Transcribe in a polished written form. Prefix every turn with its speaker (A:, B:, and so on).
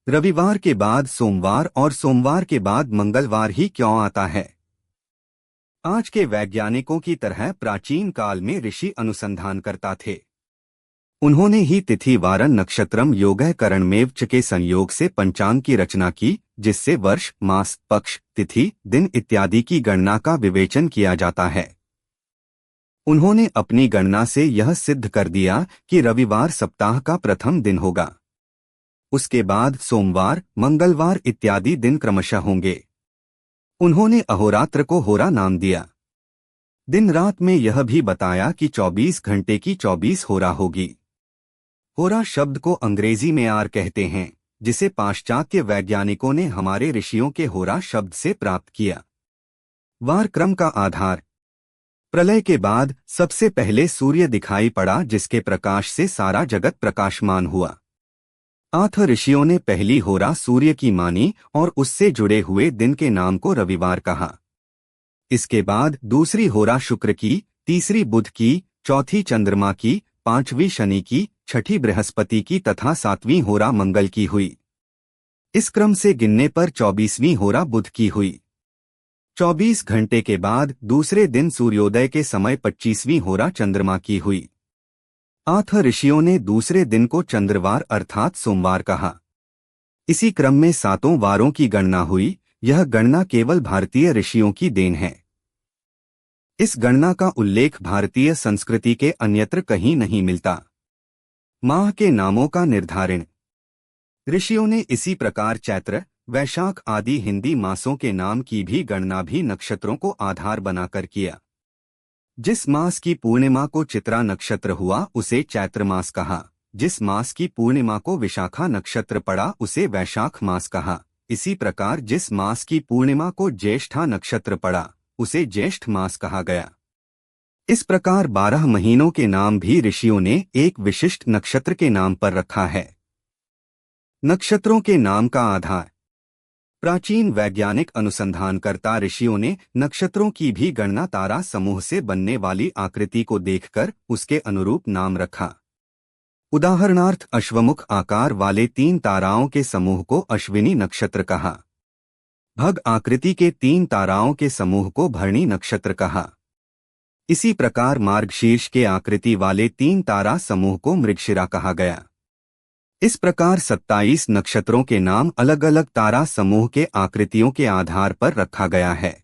A: रविवार के बाद सोमवार और सोमवार के बाद मंगलवार ही क्यों आता है? आज के वैज्ञानिकों की तरह प्राचीन काल में ऋषि अनुसंधान करता थे। उन्होंने ही तिथि वारन नक्षत्रम योगः करणमेव च के संयोग से पंचांग की रचना की, जिससे वर्ष, मास, पक्ष, तिथि, दिन इत्यादि की गणना का विवेचन किया जाता है। उन्होंने अपनी गणना से यह सिद्ध कर दिया कि रविवार सप्ताह का प्रथम दिन होगा। उसके बाद सोमवार, मंगलवार इत्यादि दिन क्रमशः होंगे। उन्होंने अहोरात्र को होरा नाम दिया। दिन रात में यह भी बताया कि 24 घंटे की 24 होरा होगी। होरा शब्द को अंग्रेजी में आर कहते हैं, जिसे पाश्चात्य वैज्ञानिकों ने हमारे ऋषियों के होरा शब्द से प्राप्त किया। वार क्रम का आधार। प्रलय के बाद सबसे पहले सूर्य दिखाई पड़ा, जिसके प्रकाश से सारा जगत प्रकाशमान हुआ। आठ ऋषियों ने पहली होरा सूर्य की मानी और उससे जुड़े हुए दिन के नाम को रविवार कहा। इसके बाद दूसरी होरा शुक्र की, तीसरी बुध की, चौथी चंद्रमा की, पांचवी शनि की, छठी बृहस्पति की तथा सातवीं होरा मंगल की हुई। इस क्रम से गिनने पर 24वीं होरा बुध की हुई। 24 घंटे के बाद दूसरे दिन सूर्योदय के समय 25वीं होरा चंद्रमा की हुई। आठ ऋषियों ने दूसरे दिन को चंद्रवार अर्थात सोमवार कहा। इसी क्रम में सातों वारों की गणना हुई। यह गणना केवल भारतीय ऋषियों की देन है। इस गणना का उल्लेख भारतीय संस्कृति के अन्यत्र कहीं नहीं मिलता। माह के नामों का निर्धारण ऋषियों ने इसी प्रकार चैत्र, वैशाख आदि हिंदी मासों के नाम की भी गणना भी नक्षत्रों को आधार बनाकर किया। जिस मास की पूर्णिमा को चित्रा नक्षत्र हुआ उसे चैत्र मास कहा। जिस मास की पूर्णिमा को विशाखा नक्षत्र पड़ा उसे वैशाख मास कहा। इसी प्रकार जिस मास की पूर्णिमा को ज्येष्ठा नक्षत्र पड़ा उसे ज्येष्ठ मास कहा गया। इस प्रकार 12 महीनों के नाम भी ऋषियों ने एक विशिष्ट नक्षत्र के नाम पर रखा है। नक्षत्रों के नाम का आधार। प्राचीन वैज्ञानिक अनुसंधानकर्ता ऋषियों ने नक्षत्रों की भी गणना तारा समूह से बनने वाली आकृति को देखकर उसके अनुरूप नाम रखा। उदाहरणार्थ अश्वमुख आकार वाले 3 ताराओं के समूह को अश्विनी नक्षत्र कहा। भग आकृति के 3 ताराओं के समूह को भरणी नक्षत्र कहा। इसी प्रकार मार्गशीर्ष के आकृति वाले 3 तारा समूह को मृगशिरा कहा गया। इस प्रकार 27 नक्षत्रों के नाम अलग अलग तारा समूह के आकृतियों के आधार पर रखा गया है।